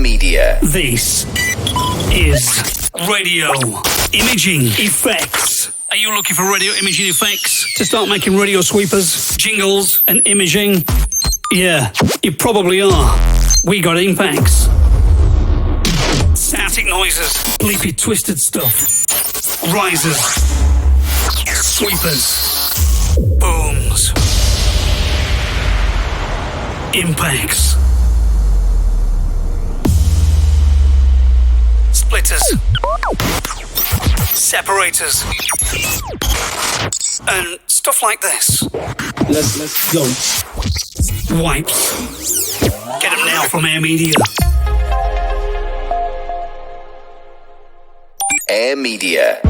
Media. This is radio imaging effects. Are you looking for radio imaging effects to start making radio sweepers, jingles, and imaging? Yeah, you probably are. We got impacts. Static noises, bleepy twisted stuff, risers, sweepers, booms, impacts, splitters, separators, and stuff like this. Let's go. Wipes. Get them now from Air Media. Air Media.